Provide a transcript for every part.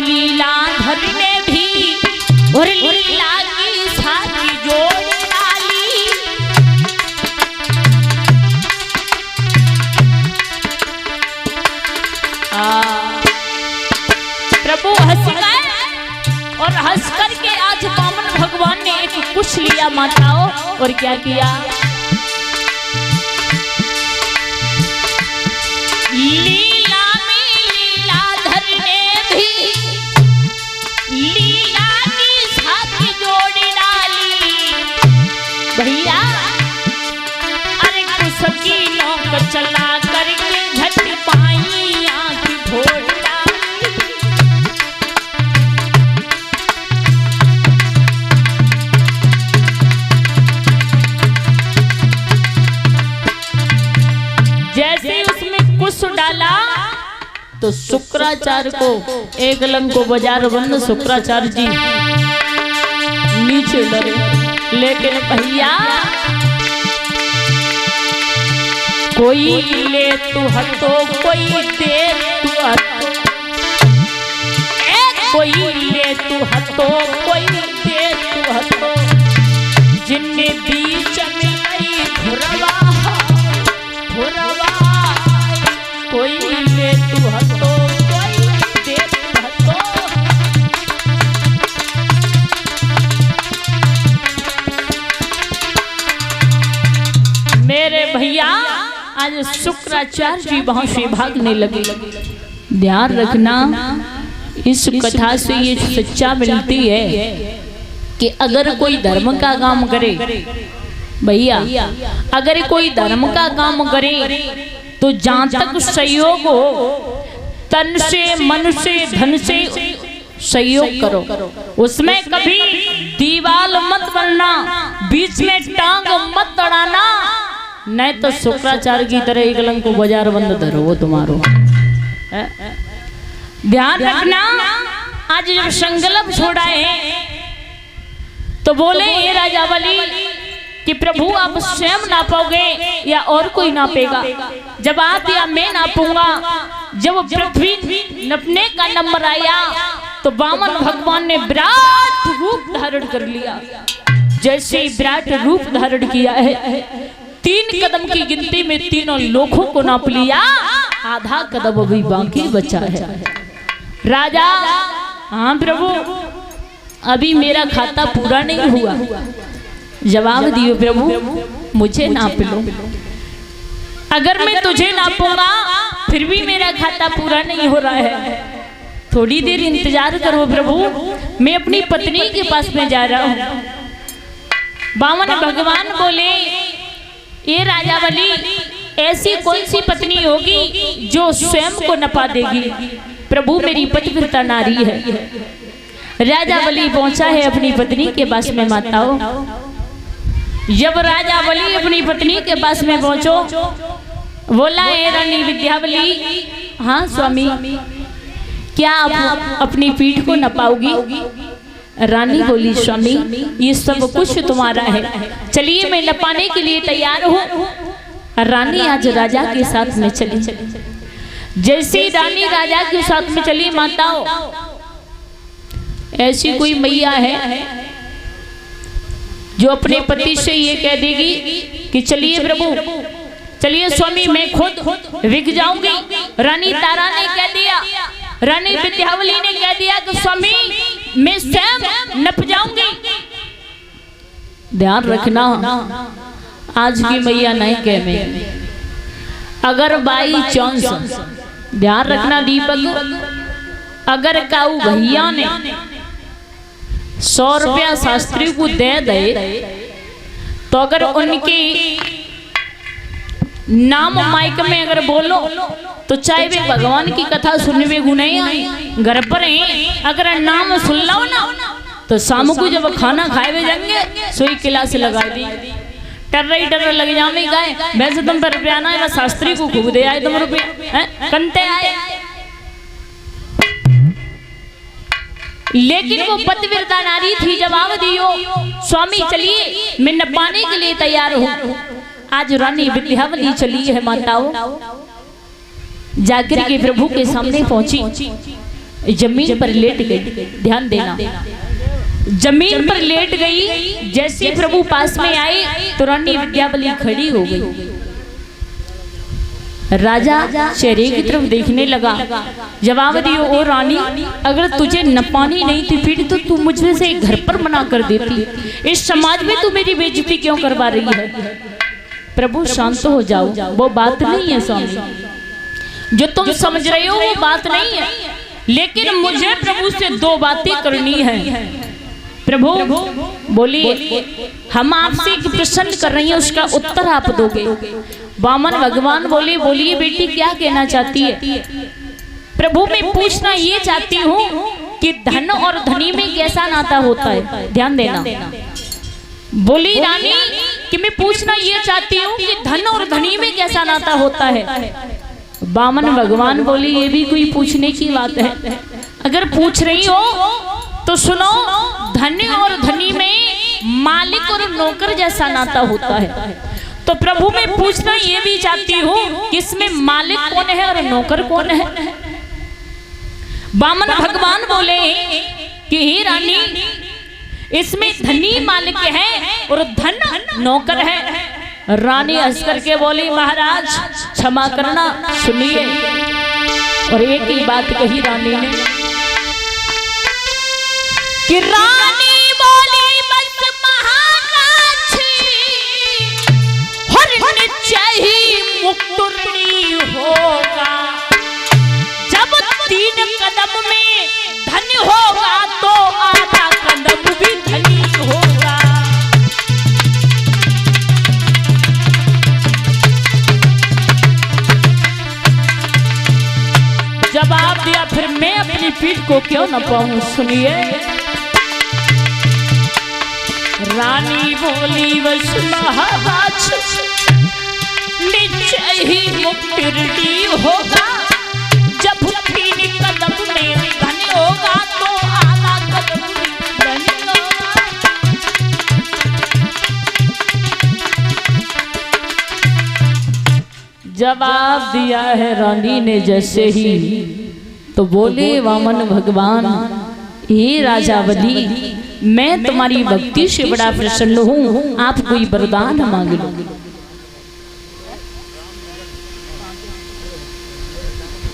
में लीला धर ने भी और लीला की साथी जोड़ डाली। प्रभु हंस गए और हंस करके आज वामन भगवान ने एक कुश लिया माताओं और क्या किया, लीला में लीला धरने भी लीला की साथी जोड़ डाली। भैया अरे कुश की नौक चला करके झट पाई आंख भोर डाला तो शुक्राचार्य को एक लंग को बाजार बंद शुक्राचार्य जी नीचे डरे। लेकिन भैया कोई ले तू हतो कोई दे तू हतो, कोई ले तू हतो कोई दे तू हतो, जिनने बीच में आई घुरवा घुरवा, कोई ले तू हतो कोई दे तू हतो। मेरे भैया आज शुक्राचार्य जी वहां से भागने लगे। ध्यान रखना इस कथा से ये सच्चा मिलती है कि अगर कोई धर्म का काम करे, भैया अगर कोई धर्म का काम करे तो जहां तक सहयोग हो तन से मन से धन से सहयोग करो, उसमें कभी दीवाल मत बनना, बीच में टांग मत अड़ाना, नहीं तो शुक्राचार्य की तरह एक लंग को बाजार बंद धरो वो तुम्हारो। ध्यान रखना आज जब संकल्प छोड़ा है तो बोले ये राजा बलि कि प्रभु आप स्वयं नापोगे या और कोई नापेगा, जब आप या मैं नापूंगा। जब पृथ्वी नपने का नंबर आया तो वामन भगवान ने विराट रूप धारण कर लिया। जैसे ही विराट रूप धारण किया है 3 कदम की गिनती में तीनों लोगों को नाप लिया, आधा कदम अभी बाकी बचा है। राजा हाँ प्रभु अभी मेरा खाता पूरा नहीं हुआ। जवाब दियो प्रभु मुझे नाप लो, अगर मैं तुझे नापूंगा फिर भी मेरा खाता पूरा नहीं हो रहा है, थोड़ी देर इंतजार करो प्रभु, मैं अपनी पत्नी के पास में जा रहा हूँ। वामन भगवान बोले ये राजा बलि ऐसी कौन सी पत्नी होगी जो स्वयं को नपा देगी, प्रभु मेरी पतिव्रता नारी है। राजा बलि पहुंचा है अपनी पत्नी के पास में माताओं। जब राजा बलि अपनी पत्नी के पास में पहुंचो बोला हे रानी विद्यावली, हाँ स्वामी क्या आप अपनी पीठ को नपाओगी? रानी बोली स्वामी ये सब कुछ तुम्हारा है, चलिए मैं नपाने के लिए तैयार हूँ। रानी आज राजा के साथ में चली। जैसे रानी राजा के साथ में चली माताओं, ऐसी कोई मैया है जो अपने पति से ये कह देगी कि चलिए प्रभु चलिए स्वामी मैं खुद विक जाऊंगी। रानी तारा ने कह दिया, रानी विद्यावली ने कह दिया कि स्वामी मैं स्वयं नप जाऊंगी। ध्यान रखना आज की मैया नहीं कह में, अगर बाई चांस ध्यान रखना दीपक, अगर काऊ भैया ने 100 रुपया शास्त्री को दे दे तो अगर उनकी नाम माइक में अगर बोलो तो चाहे वे भगवान की कथा सुनने में गुने आई घर पर हैं, अगर नाम सुन लो ना तो शाम को जब खाना खाए हुए जाएंगे सोई किला से लगा दी टर्र लग जामे गए। वैसे तुम पर रुपया ना शास्त्री को खूब दे आए, तुम रुपया कंते आए। लेकिन वो पतिव्रता नारी थी, जवाब दियो स्वामी चलिए मैं नपाने के लिए तैयार हूँ। आज रानी विद्यावली चली है माताओं, जाकर के प्रभु के सामने पहुंची। जमीन पर लेट गई। ध्यान देना, जमीन पर लेट गई। जैसे प्रभु पास में आए तो रानी विद्यावली खड़ी हो गई। राजा चेहरे की तरफ देखने लगा, जवाब दियो, ओ रानी, अगर तुझे न पानी नहीं थी फिर तो तू मुझे से घर पर मना कर देती। इस समाज में तू मेरी बेइज्जती क्यों करवा रही है? प्रभु शांत हो जाओ, वो बात नहीं है स्वामी, जो तुम समझ रहे हो वो बात नहीं है, लेकिन मुझे प्रभु से दो बातें करनी है। प्रभु बोलिए, हम आपसे एक प्रश्न कर रही हैं, उसका उत्तर आप दोगे। वामन भगवान बोले, बोलिए बेटी, क्या कहना चाहती है? प्रभु मैं पूछना ये चाहती हूँ कि धन और धनी में कैसा नाता होता है? ध्यान देना। बोली रानी कि मैं पूछना ये चाहती हूँ कि धन और धनी में कैसा नाता होता है? वामन भगवान बोले, ये भी कोई पूछने की बात है? अगर पूछ रही हो तो सुनो, धन और धनी में मालिक और नौकर जैसा नाता होता है। तो प्रभु मैं पूछना ये भी चाहती हूँ कि इसमें मालिक कौन है और नौकर कौन है? वामन भगवान बोले कि हे रानी, इसमें धनी मालिक है और धन नौकर है। रानी हंस करके बोली, महाराज क्षमा करना, सुनिए। और एक ही बात कही रानी ने कि रानी बोली, बस महाराज हर निश्चय ही मुक्तुरनी होगा। जब 3 कदम में धन होगा तो आधा कदम भी धनी होगा। जवाब दिया, फिर मैं अपनी पीठ को क्यों न पाऊं? सुनिए, रानी बोली, बस महाराज निश्चय ही मुक्तिरनी होगा। जब 3 कदम में धन होगा तो आधा कदम धनी होगा। जवाब दिया है रानी ने जैसे ही, तो बोले वामन भगवान, हे राजावली, मैं तुम्हारी भक्ति से बड़ा प्रसन्न हूँ, आप कोई वरदान मांग लो।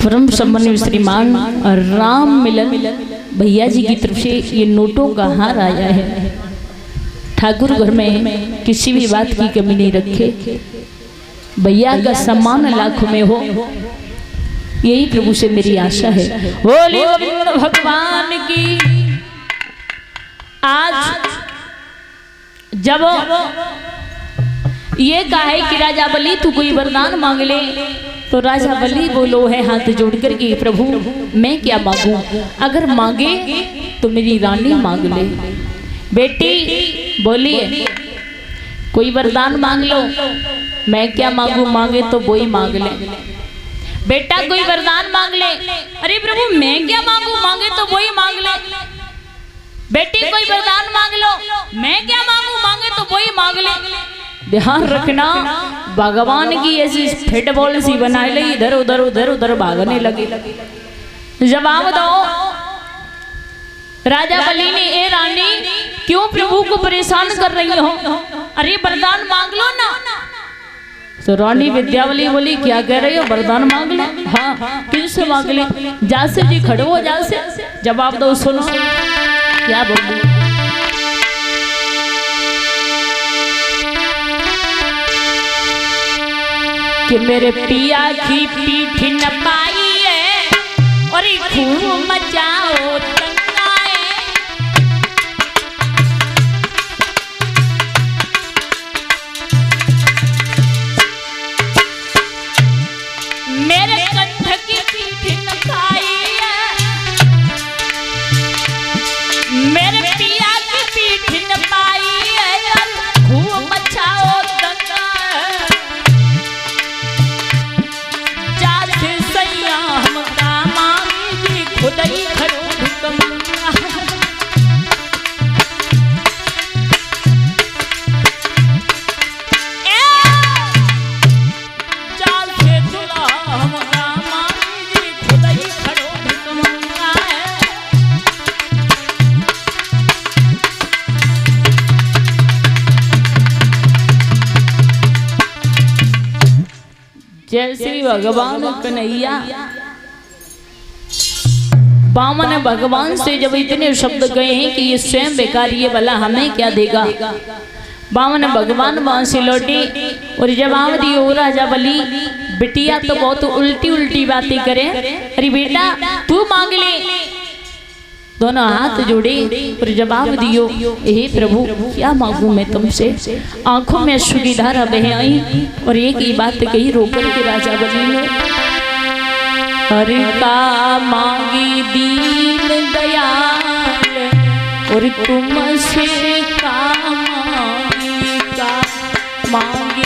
परम सम्मानित श्रीमान राम मिलन भैया जी की तरफ से ये नोटों का हार आया है। ठाकुर घर में किसी भी बात की कमी नहीं रखे, भैया का सम्मान लाखों में हो, यही प्रभु से मेरी आशा है। बोले गोविंद भगवान की। आज जब ये कहे कि राजा बलि तू कोई वरदान मांग ले, तो राजा बलि बोलो है हाथ जोड़ कर के, प्रभु मैं क्या मांगू? अगर मांगे तो मेरी रानी मांग ले। बेटी बोलिए, कोई वरदान मांग लो। मैं क्या मांगू? मांगे तो वही मांग ले। बेटा कोई वरदान मांग ले। अरे प्रभु मैं क्या मांगू? मांगे तो वही मांग ले। बेटी कोई वरदान मांग लो। मैं क्या मांगू? मांगे तो वही मांग ले। ध्यान रखना, भगवान की ऐसी फुटबॉल सी बनाए ले, इधर उधर उधर उधर भागने लगे। जवाब दो। राजा बलि ने, ए रानी क्यों प्रभु को परेशान कर रही हो? अरे वरदान मांग लो ना। तो रानी विद्यावली बोली, क्या कह रही हो? वरदान मांग ले। हाँ, किनसे मांग ले? जासे जी खड़े हो, जासे। जवाब दो, सुनो क्या बोली। कि मेरे पिया की पीठ न पाई है और खूब मचाओ दंगाए। मेरे कंठ की पीठ न पाई है, मेरे पिया की पीठ न पाई है और खूब मचाओ खुदई खड़ो जय श्री भगवान कन्हैया। बामन भगवान से जब इतने शब्द गए हैं कि ये स्वयं बेकार, ये भला हमें क्या देगा। बामन भगवान वहां से लौटे और जवाब दिए, ओ राजा बलि, बिटिया तो बहुत उल्टी उल्टी बातें करे। अरे बेटा तू मांग ले। दोनों हाथ जोड़े और जवाब दियो, हे प्रभु क्या मांगू मैं तुमसे। आंखों में अश्रु की धारा बह आई और एक ही बात कही रोकर के राजा बलि ने, हरि का मांगी दीन दयाल और तुमसे का मांगी